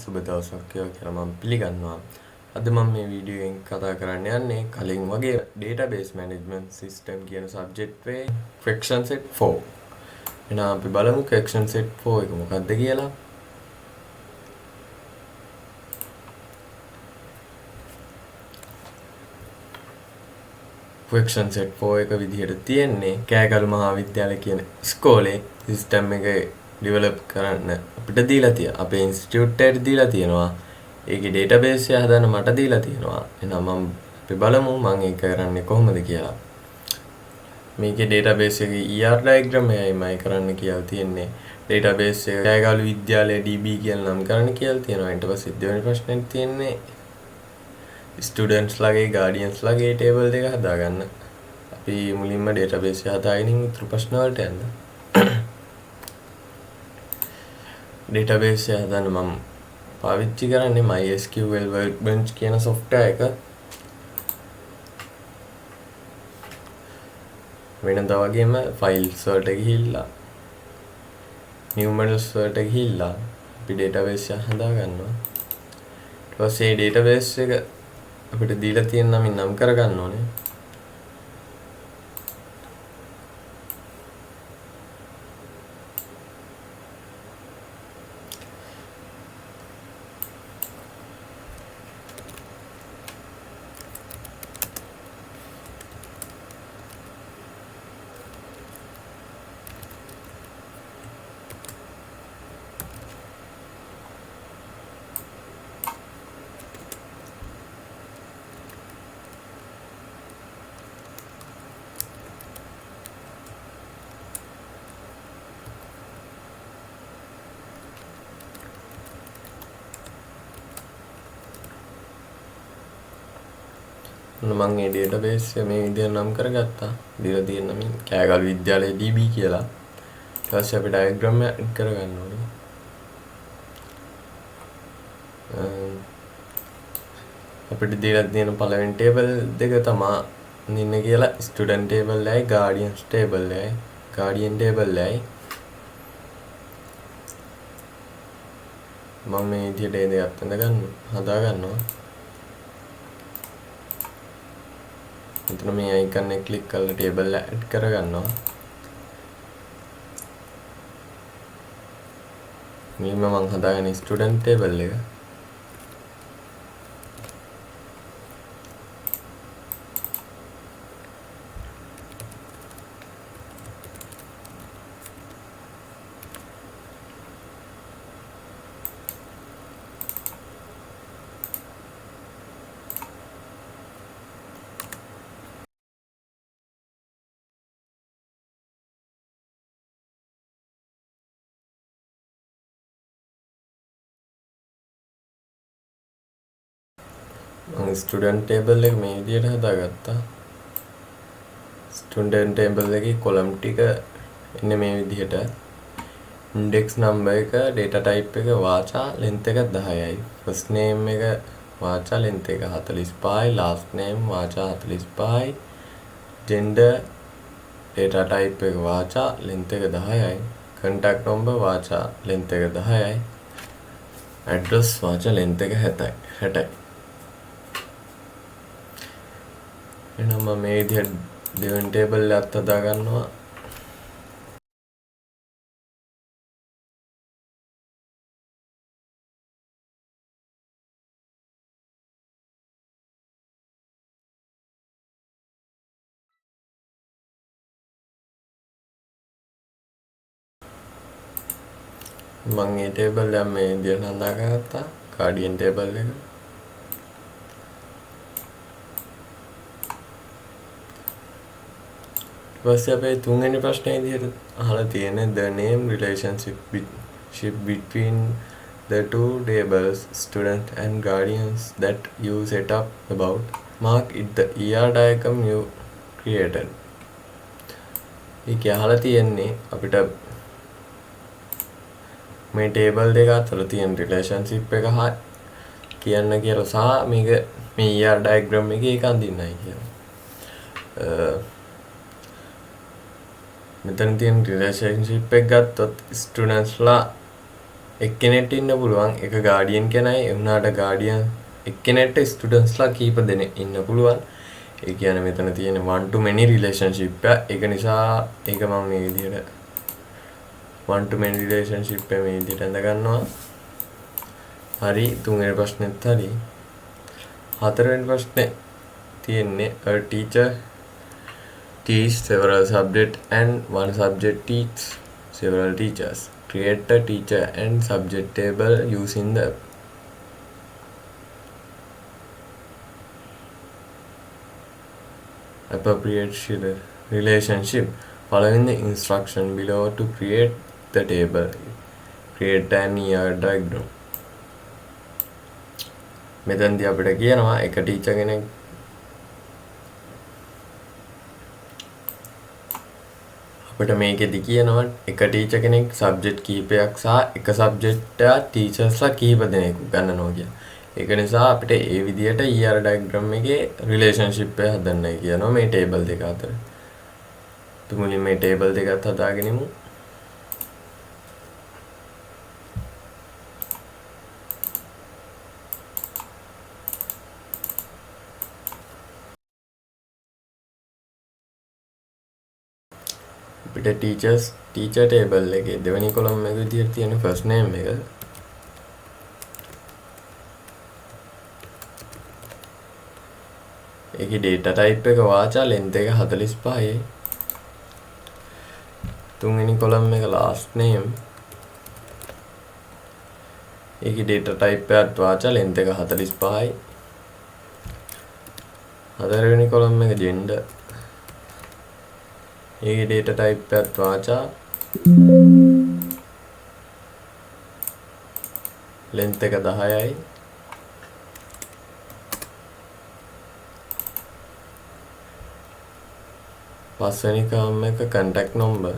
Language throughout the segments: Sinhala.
සුබ දවසක් කියලා මම පිළිගන්නවා. අද මම මේ වීඩියෝ එකෙන් කතා කරන්න යන්නේ කලින් වගේ database management system කියන subject එකේ question set 4. එහෙනම් අපි බලමු question set 4 එක මොකක්ද කියලා. question set 4 එක විදිහට තියෙන්නේ කෑගල්ල මහාවිද්‍යාලය කියන ඉස්කෝලේ සිස්ටම් එක ඩෙවලොප් කරන්න අපිට දීලා තියෙනවා. අපේ ඉන්ස්ටිටියුට් එකට දීලා තියෙනවා. ඒකේ ඩේටාබේස් එක හදන්න මට දීලා තියෙනවා. එහෙනම් අපි බලමු මම ඒක කරන්නේ කොහොමද කියලා. මේකේ ඩේටාබේස් එකේ ER diagram එකයි කරන්න කියලා තියෙන්නේ. ඩේටාබේස් එක කෑගල්ල විද්‍යාලය DB කියලා නම් කරන්න කියලා තියෙනවා. ඊට පස්සේ දෙවෙනි ප්‍රශ්නේ තියෙන්නේ ස්ටුඩන්ට්ස් ලගේ ගාඩියන්ස් ලගේ ටේබල් දෙක හදාගන්න. අපි මුලින්ම ඩේටාබේස් එක හදාගෙන ඉතුරු ප්‍රශ්න වලට යන්න. ඩේටාබේස් එක හදන්න මම පාවිච්චි කරන්නේ MySQL Workbench කියන software එක. වෙනදා වගේම files වලට ගිහිල්ලා numerals වලට ගිහිල්ලා අපි ඩේටාබේස් එක හදා ගන්නවා. ඊට පස්සේ ඩේටාබේස් එක අපිට දීලා තියෙන නමින් නම් කරගන්න ඕනේ. මම මේ ඩේටාබේස් එක මේ විදිහට නම් කරගත්තා. දීලා තියෙන නමින් කෑගල්ල විද්‍යාලය DB කියලා. ඊට පස්සේ අපි ඩයග්‍රෑම් එක ඇඩ් කරගන්න ඕනේ. අපිට දීලා තියෙන පළවෙනි ටේබල් දෙක තමයි ඉන්නේ කියලා ස්ටුඩන්ට් ටේබල් එකයි ගාඩියන්ස් ටේබල් එකයි. ගාඩියන් ටේබල් එකයි මම මේ විදිහට ඒ දෙකත් හදා ගන්නවා. මෙතන මේ අයිකන් එක ක්ලික් කරලා ටේබල් එක ඇඩ් කරගන්නවා. මෙන්න මම හදාගෙන ස්ටුඩන්ට් ටේබල් එක. මම ස්ටුඩන්ට් ටේබල් එක මේ විදිහට හදාගත්තා. ස්ටුඩන්ට් ටේබල් එකේ කොලම් ටික ඉන්නේ මේ විදිහට. ඉන්ඩෙක්ස් නම්බර් එක, data type එක වාචා, length එක 10යි. first name එක වාචා, length එක 45යි. last name වාචා 45යි. gender data type එක වාචා, length එක 10යි. contact number වාචා, length එක 10යි. address වාචා, length එක 60යි. එහෙනම් මම මේ විදිහට දෙවෙනි ටේබල් එකත් හදා ගන්නවා. මම මේ ටේබල් එක මේ විදිහට හදාගත්තා. ගාඩියන් ටේබල් එක. ඊපස්සේ අපේ තුන්වෙනි ප්‍රශ්නේ විදිහට අහලා තියෙන්නේ the name relationship between the two tables student and guardians that you set up about mark it the ER diagram you created. ඒක අහලා තියෙන්නේ අපිට මේ ටේබල් දෙක අතර තියෙන රිලේෂන්ෂිප් එක කියන්න කියලා සහ මේක මේ ER diagram එකේ ඒක අඳින්නයි කියලා. මෙතන තියෙන රිලේෂන්ෂිප් එක ගත්තොත් ස්ටුඩන්ට්ස්ලා එක්කෙනෙක්ට ඉන්න පුළුවන් එක ගාඩියන් කෙනයි එවුනාට ගාඩියන් එක්කෙනෙක්ට ස්ටුඩන්ට්ස්ලා කීප දෙනෙක් ඉන්න පුළුවන්. ඒ කියන්නේ මෙතන තියෙන one to many relationship එක. ඒක නිසා ඒක මම මේ විදිහට one to many relationship එක මේ විදිහට අඳ ගන්නවා. හරි තුන්වෙනි ප්‍රශ්නෙත් හරි. හතරවෙනි ප්‍රශ්නේ තියෙන්නේ a teacher teach several subject and one subject teach several teachers. Create a teacher and subject table using the appropriate relationship. Following the instruction below to create the table. Create an ER diagram. මෙතනදී අපිට කියනවා එක ටීචර් කෙනෙක් අපිට මේකෙදි කියනවා එක ටීචර් කෙනෙක් සබ්ජෙක්ට් කීපයක් සහ එක සබ්ජෙක්ට් එක ටීචර්ස්ලා කීප දෙනෙක් ගන්නනවා කියන. ඒක නිසා අපිට ඒ විදිහට ER diagram එකේ relationship එක හදන්නයි කියනවා මේ table දෙක අතර. අපි මුලින් මේ table දෙකත් හදාගෙනමු. අපිට teacher table එකේ දෙවෙනි column එක විදිහට තියෙන first name එක. ඒකේ data type එක වාචා length එක 45යි. තුන්වෙනි column එක last name. ඒකේ data type එකත් වාචා length එක 45යි. හතරවෙනි column එක gender. ඒකේ data type එකත් වාචා length එක 10යි. පස්වෙනි column එක contact number.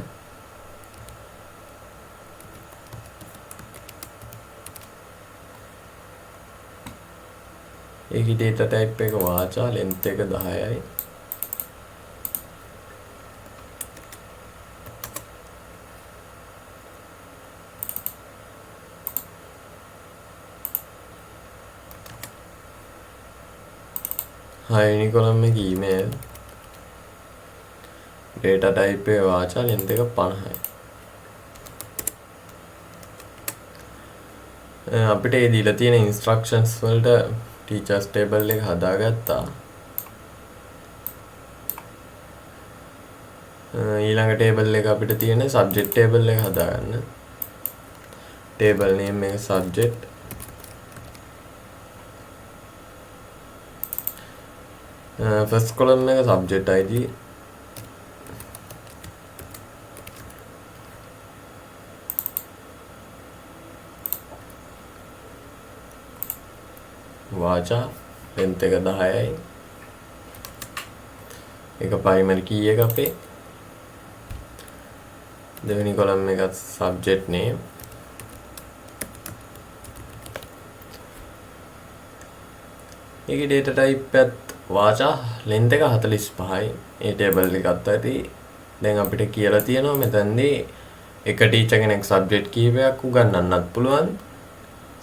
ඒකේ data type එක වාචා length එක 10යි. හයවෙනි column එක email. data type එක වාචා length එක 50යි. අපිට ඒ දීලා තියෙන instructions වලට teachers table එක හදාගත්තා. ඊළඟ table එක අපිට තියෙන subject table එක හදාගන්න. table name එක subject. first column එක subject ID. වාචා length එක 10යි. ඒක primary key එක අපේ. දෙවෙනි column එක subject name. ඒකේ data type එකත් වාචා length එක 45යි. ඒ table එකත් ඇති. දැන් අපිට කියලා තියෙනවා මෙතනදී එක ටීචර් කෙනෙක් සබ්ජෙක්ට් කීපයක් උගන්වන්නත් පුළුවන්.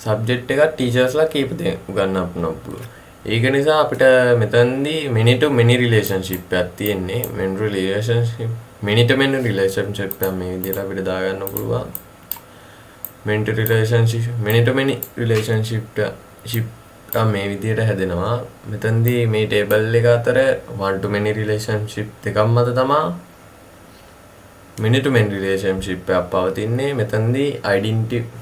සබ්ජෙක්ට් එකක් ටීචර්ස්ලා කීප දෙනෙක් උගන්වන්නත් පුළුවන්. ඒක නිසා අපිට මෙතනදී many to many relationship එකක් තියෙන්නේ. many to many relationship එක මේ විදිහට අපිට දාගන්න පුළුවන්. many to many relationship මේ විදිහට හැදෙනවා. මෙතනදී මේ table එක අතර one to many relationship දෙකක් මත තමයි many to many relationship එකක් පවතින්නේ. මෙතනදී identify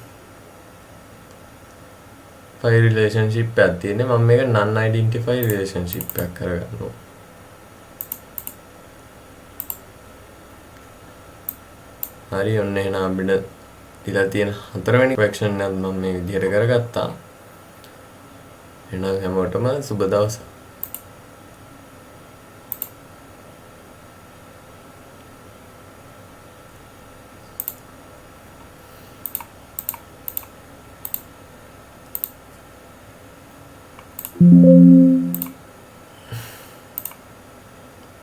relationship එකක් තියෙන්නේ. මම මේක non identify relationship එකක් කරගන්නවා. හරි ඔන්න එහෙනම් අපිට දීලා තියෙන හතරවෙනි question එක මම මේ විදිහට කරගත්තා. එහෙනම් හැමෝටම සුබ දවසක්. Thank you.